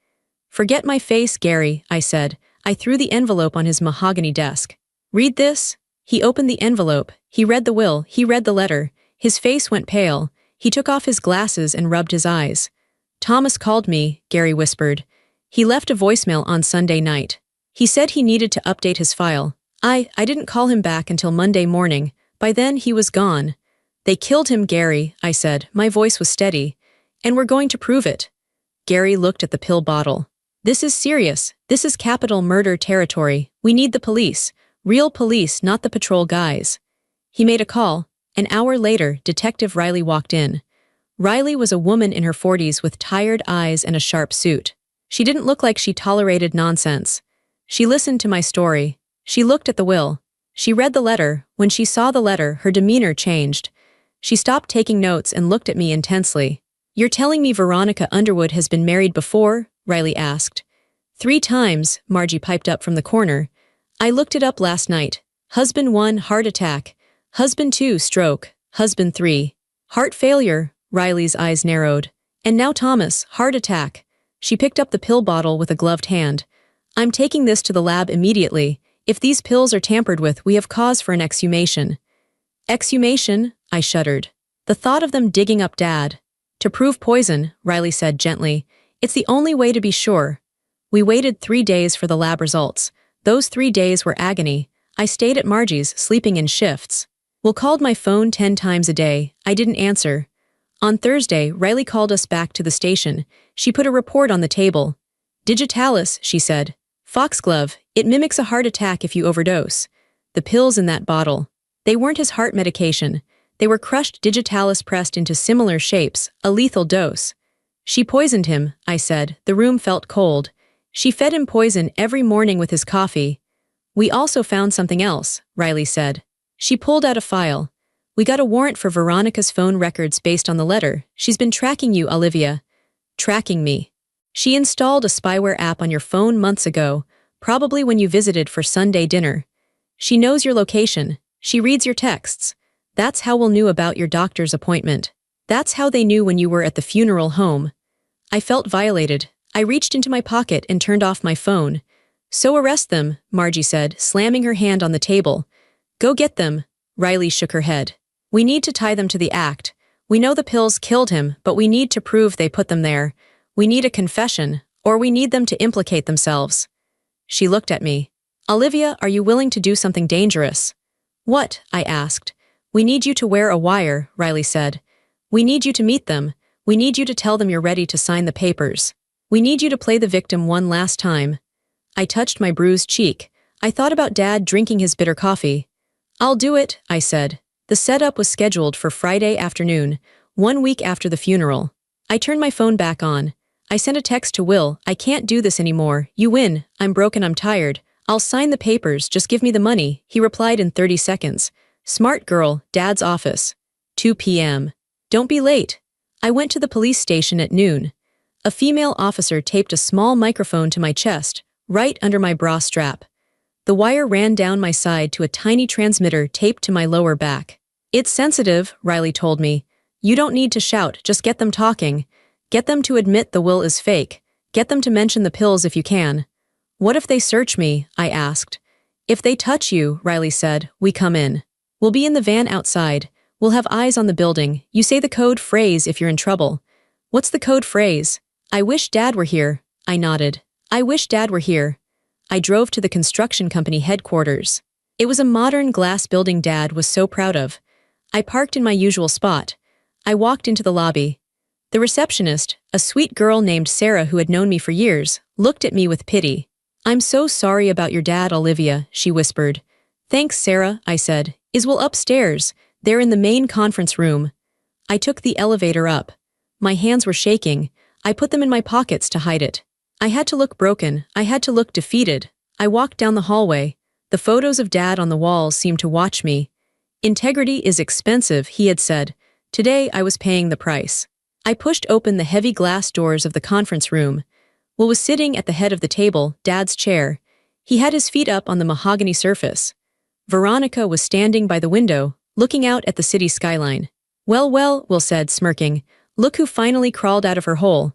Forget my face, Gary, I said. I threw the envelope on his mahogany desk. Read this? He opened the envelope. He read the will. He read the letter. His face went pale. He took off his glasses and rubbed his eyes. Thomas called me, Gary whispered. He left a voicemail on Sunday night. He said he needed to update his file. I didn't call him back until Monday morning. By then he was gone. They killed him, Gary, I said. My voice was steady. And we're going to prove it. Gary looked at the pill bottle. This is serious. This is capital murder territory. We need the police. Real police, not the patrol guys. He made a call. An hour later, Detective Riley walked in. Riley was a woman in her 40s with tired eyes and a sharp suit. She didn't look like she tolerated nonsense. She listened to my story. She looked at the will. She read the letter. When she saw the letter, her demeanor changed. She stopped taking notes and looked at me intensely. You're telling me Veronica Underwood has been married before? Riley asked. 3 times, Margie piped up from the corner. I looked it up last night. Husband 1, heart attack. Husband 2, stroke. Husband 3, heart failure. Riley's eyes narrowed. And now Thomas, heart attack. She picked up the pill bottle with a gloved hand. I'm taking this to the lab immediately. If these pills are tampered with, we have cause for an exhumation. Exhumation? I shuddered. The thought of them digging up Dad. To prove poison, Riley said gently. It's the only way to be sure. We waited 3 days for the lab results. Those 3 days were agony. I stayed at Margie's, sleeping in shifts. Will called my phone 10 times a day. I didn't answer. On Thursday, Riley called us back to the station. She put a report on the table. Digitalis, she said. Foxglove, it mimics a heart attack if you overdose. The pills in that bottle. They weren't his heart medication. They were crushed digitalis pressed into similar shapes, a lethal dose. She poisoned him, I said. The room felt cold. She fed him poison every morning with his coffee. We also found something else, Riley said. She pulled out a file. We got a warrant for Veronica's phone records based on the letter. She's been tracking you, Olivia. Tracking me. She installed a spyware app on your phone months ago, probably when you visited for Sunday dinner. She knows your location. She reads your texts. That's how we'll knew about your doctor's appointment. That's how they knew when you were at the funeral home. I felt violated. I reached into my pocket and turned off my phone. So arrest them, Margie said, slamming her hand on the table. Go get them. Riley shook her head. We need to tie them to the act. We know the pills killed him, but we need to prove they put them there. We need a confession, or we need them to implicate themselves. She looked at me. Olivia, are you willing to do something dangerous? What? I asked. We need you to wear a wire, Riley said. We need you to meet them. We need you to tell them you're ready to sign the papers. We need you to play the victim one last time. I touched my bruised cheek. I thought about Dad drinking his bitter coffee. I'll do it, I said. The setup was scheduled for Friday afternoon, 1 week after the funeral. I turned my phone back on. I sent a text to Will. I can't do this anymore. You win. I'm broken. I'm tired. I'll sign the papers. Just give me the money. He replied in 30 seconds. Smart girl, Dad's office. 2 p.m. Don't be late. I went to the police station at noon. A female officer taped a small microphone to my chest, right under my bra strap. The wire ran down my side to a tiny transmitter taped to my lower back. It's sensitive, Riley told me. You don't need to shout, just get them talking. Get them to admit the will is fake. Get them to mention the pills if you can. What if they search me? I asked. If they touch you, Riley said, we come in. We'll be in the van outside. We'll have eyes on the building. You say the code phrase if you're in trouble. What's the code phrase? I wish Dad were here. I nodded. I wish Dad were here. I drove to the construction company headquarters. It was a modern glass building Dad was so proud of. I parked in my usual spot. I walked into the lobby. The receptionist, a sweet girl named Sarah who had known me for years, looked at me with pity. I'm so sorry about your dad, Olivia, she whispered. Thanks, Sarah, I said. Is Will upstairs? They're in the main conference room. I took the elevator up. My hands were shaking. I put them in my pockets to hide it. I had to look broken. I had to look defeated. I walked down the hallway. The photos of Dad on the walls seemed to watch me. Integrity is expensive, he had said. Today I was paying the price. I pushed open the heavy glass doors of the conference room. Will was sitting at the head of the table, Dad's chair. He had his feet up on the mahogany surface. Veronica was standing by the window, looking out at the city skyline. Well, Will said, smirking. Look who finally crawled out of her hole.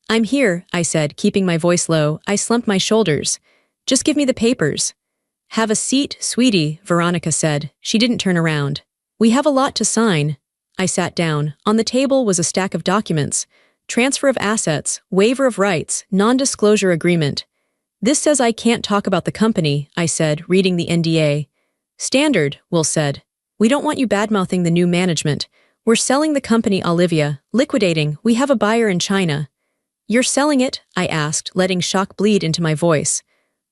I'm here, I said, keeping my voice low. I slumped my shoulders. Just give me the papers. Have a seat, sweetie, Veronica said. She didn't turn around. We have a lot to sign. I sat down. On the table was a stack of documents. Transfer of assets, waiver of rights, non-disclosure agreement. This says I can't talk about the company, I said, reading the NDA. Standard, Will said. We don't want you bad-mouthing the new management. We're selling the company, Olivia. Liquidating. We have a buyer in China. You're selling it? I asked, letting shock bleed into my voice.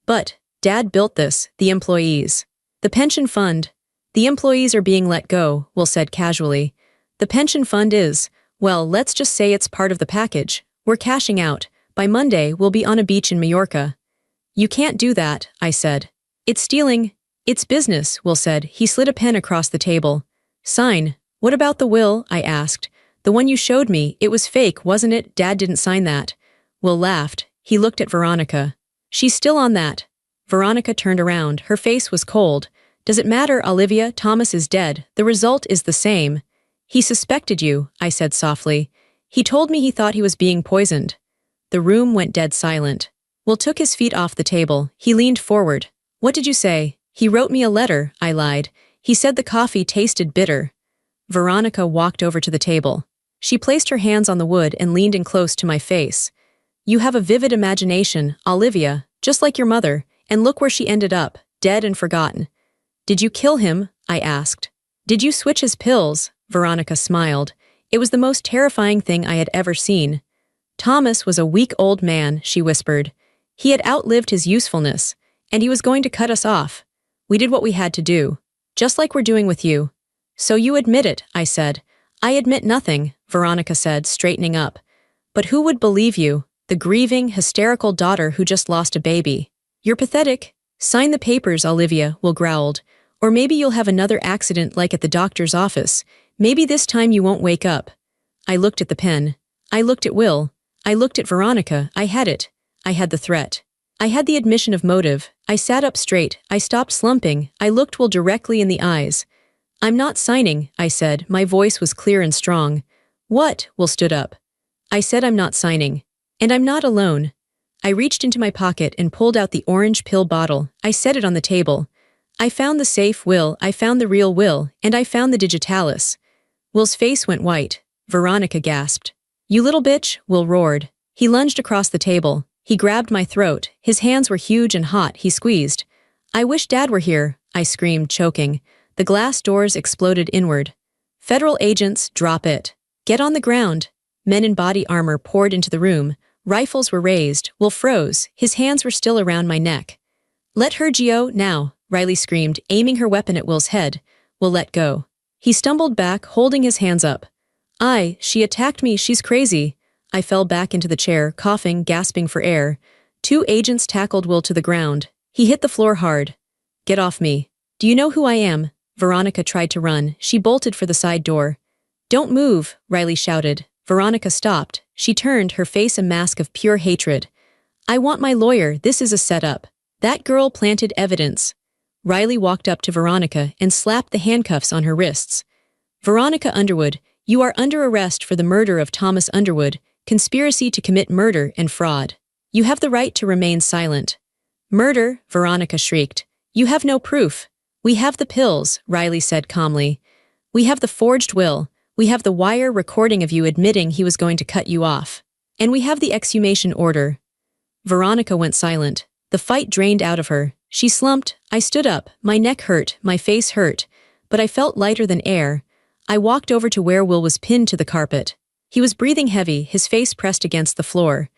But, Dad built this, the employees. The pension fund. The employees are being let go, Will said casually. The pension fund is, well, let's just say it's part of the package. We're cashing out. By Monday, we'll be on a beach in Mallorca. You can't do that, I said. It's stealing. It's business, Will said. He slid a pen across the table. Sign. What about the will? I asked. The one you showed me, it was fake, wasn't it? Dad didn't sign that. Will laughed. He looked at Veronica. She's still on that. Veronica turned around. Her face was cold. Does it matter, Olivia? Thomas is dead. The result is the same. He suspected you, I said softly. He told me he thought he was being poisoned. The room went dead silent. Will took his feet off the table. He leaned forward. What did you say? He wrote me a letter, I lied. He said the coffee tasted bitter. Veronica walked over to the table. She placed her hands on the wood and leaned in close to my face. You have a vivid imagination, Olivia, just like your mother, and look where she ended up, dead and forgotten. Did you kill him? I asked. Did you switch his pills? Veronica smiled. It was the most terrifying thing I had ever seen. Thomas was a weak old man, she whispered. He had outlived his usefulness, and he was going to cut us off. We did what we had to do, just like we're doing with you. So you admit it, I said. I admit nothing, Veronica said, straightening up. But who would believe you, the grieving, hysterical daughter who just lost a baby? You're pathetic. Sign the papers, Olivia, Will growled. Or maybe you'll have another accident like at the doctor's office. Maybe this time you won't wake up. I looked at the pen. I looked at Will. I looked at Veronica. I had it. I had the threat. I had the admission of motive. I sat up straight. I stopped slumping. I looked Will directly in the eyes. I'm not signing, I said. My voice was clear and strong. What? Will stood up. I said I'm not signing. And I'm not alone. I reached into my pocket and pulled out the orange pill bottle. I set it on the table. I found the safe, Will, I found the real Will, and I found the digitalis. Will's face went white. Veronica gasped. You little bitch, Will roared. He lunged across the table. He grabbed my throat. His hands were huge and hot. He squeezed. I wish Dad were here, I screamed, choking. The glass doors exploded inward. Federal agents, drop it. Get on the ground. Men in body armor poured into the room. Rifles were raised. Will froze. His hands were still around my neck. Let her go, now, Riley screamed, aiming her weapon at Will's head. Will let go. He stumbled back, holding his hands up. She attacked me, she's crazy. I fell back into the chair, coughing, gasping for air. 2 agents tackled Will to the ground. He hit the floor hard. Get off me. Do you know who I am? Veronica tried to run. She bolted for the side door. Don't move, Riley shouted. Veronica stopped. She turned, her face a mask of pure hatred. I want my lawyer, this is a setup. That girl planted evidence. Riley walked up to Veronica and slapped the handcuffs on her wrists. Veronica Underwood, you are under arrest for the murder of Thomas Underwood, conspiracy to commit murder and fraud. You have the right to remain silent. Murder, Veronica shrieked. You have no proof. We have the pills, Riley said calmly. We have the forged will. We have the wire recording of you admitting he was going to cut you off. And we have the exhumation order. Veronica went silent. The fight drained out of her. She slumped. I stood up. My neck hurt. My face hurt. But I felt lighter than air. I walked over to where Will was pinned to the carpet. He was breathing heavy, his face pressed against the floor.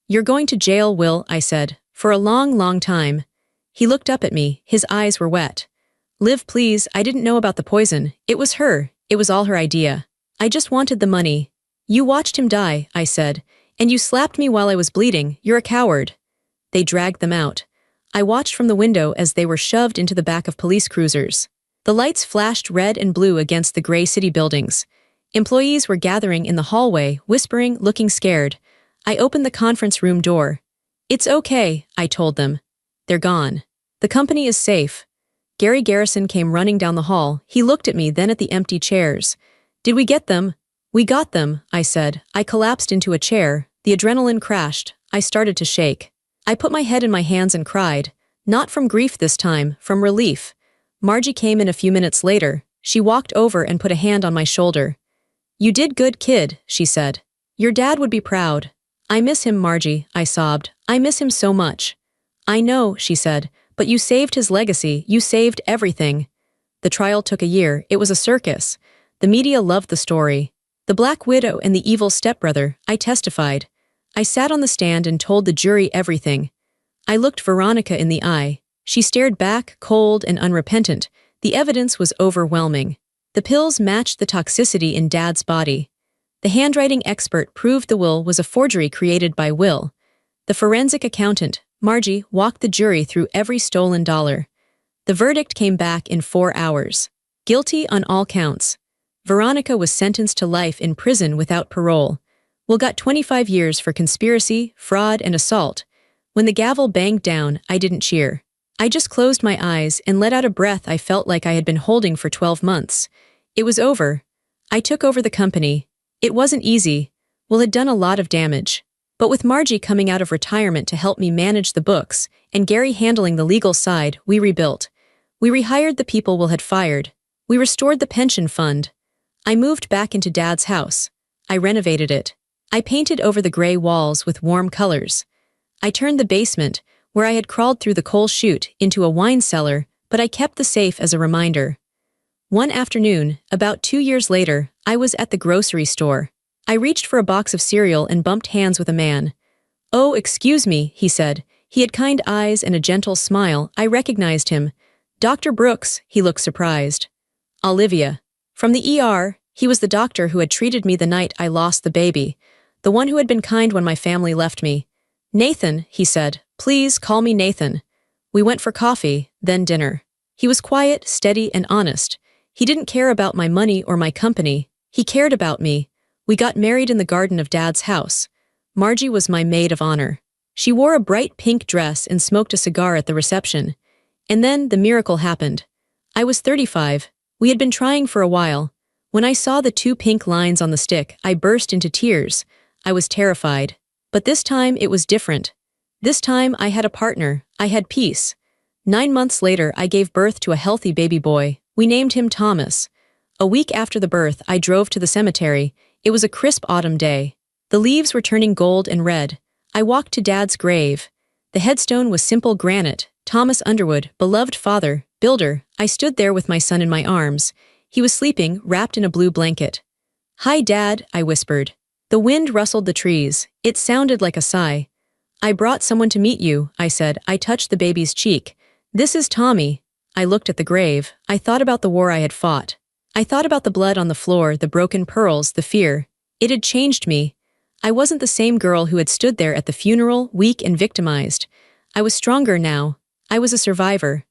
You're going to jail, Will, I said. For a long, long time. He looked up at me. His eyes were wet. Liv, please, I didn't know about the poison. It was her. It was all her idea. I just wanted the money. You watched him die, I said. And you slapped me while I was bleeding. You're a coward. They dragged them out. I watched from the window as they were shoved into the back of police cruisers. The lights flashed red and blue against the gray city buildings. Employees were gathering in the hallway, whispering, looking scared. I opened the conference room door. It's okay, I told them. They're gone. The company is safe. Gary Garrison came running down the hall. He looked at me, then at the empty chairs. Did we get them? We got them, I said. I collapsed into a chair. The adrenaline crashed. I started to shake. I put my head in my hands and cried. Not from grief this time, from relief. Margie came in a few minutes later. She walked over and put a hand on my shoulder. You did good, kid, she said. Your dad would be proud. I miss him, Margie, I sobbed. I miss him so much. I know, she said, but you saved his legacy. You saved everything. The trial took a year. It was a circus. The media loved the story. The Black Widow and the evil stepbrother, I testified. I sat on the stand and told the jury everything. I looked Veronica in the eye. She stared back, cold and unrepentant. The evidence was overwhelming. The pills matched the toxicity in Dad's body. The handwriting expert proved the will was a forgery created by Will. The forensic accountant, Margie, walked the jury through every stolen dollar. The verdict came back in 4 hours. Guilty on all counts. Veronica was sentenced to life in prison without parole. Will got 25 years for conspiracy, fraud, and assault. When the gavel banged down, I didn't cheer. I just closed my eyes and let out a breath I felt like I had been holding for 12 months. It was over. I took over the company. It wasn't easy. Will had done a lot of damage. But with Margie coming out of retirement to help me manage the books, and Gary handling the legal side, we rebuilt. We rehired the people Will had fired. We restored the pension fund. I moved back into Dad's house. I renovated it. I painted over the gray walls with warm colors. I turned the basement, where I had crawled through the coal chute, into a wine cellar, but I kept the safe as a reminder. One afternoon, about 2 years later, I was at the grocery store. I reached for a box of cereal and bumped hands with a man. Oh, excuse me, he said. He had kind eyes and a gentle smile. I recognized him. Dr. Brooks, he looked surprised. Olivia. From the ER, he was the doctor who had treated me the night I lost the baby. The one who had been kind when my family left me. Nathan, he said. Please call me Nathan. We went for coffee, then dinner. He was quiet, steady, and honest. He didn't care about my money or my company. He cared about me. We got married in the garden of Dad's house. Margie was my maid of honor. She wore a bright pink dress and smoked a cigar at the reception. And then the miracle happened. I was 35. We had been trying for a while. When I saw the 2 pink lines on the stick, I burst into tears. I was terrified. But this time it was different. This time I had a partner. I had peace. 9 months later, I gave birth to a healthy baby boy. We named him Thomas. A week after the birth, I drove to the cemetery. It was a crisp autumn day. The leaves were turning gold and red. I walked to Dad's grave. The headstone was simple granite. Thomas Underwood, beloved father, builder. I stood there with my son in my arms. He was sleeping, wrapped in a blue blanket. "Hi, Dad," I whispered. The wind rustled the trees. It sounded like a sigh. "I brought someone to meet you," I said. I touched the baby's cheek. "This is Tommy." I looked at the grave. I thought about the war I had fought. I thought about the blood on the floor, the broken pearls, the fear. It had changed me. I wasn't the same girl who had stood there at the funeral, weak and victimized. I was stronger now. I was a survivor.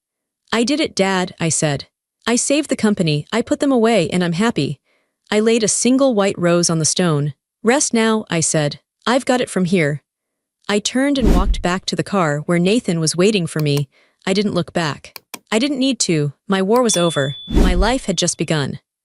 "I did it, Dad," I said. "I saved the company, I put them away, and I'm happy." I laid a single white rose on the stone. "Rest now," I said. "I've got it from here." I turned and walked back to the car where Nathan was waiting for me. I didn't look back. I didn't need to. My war was over. My life had just begun.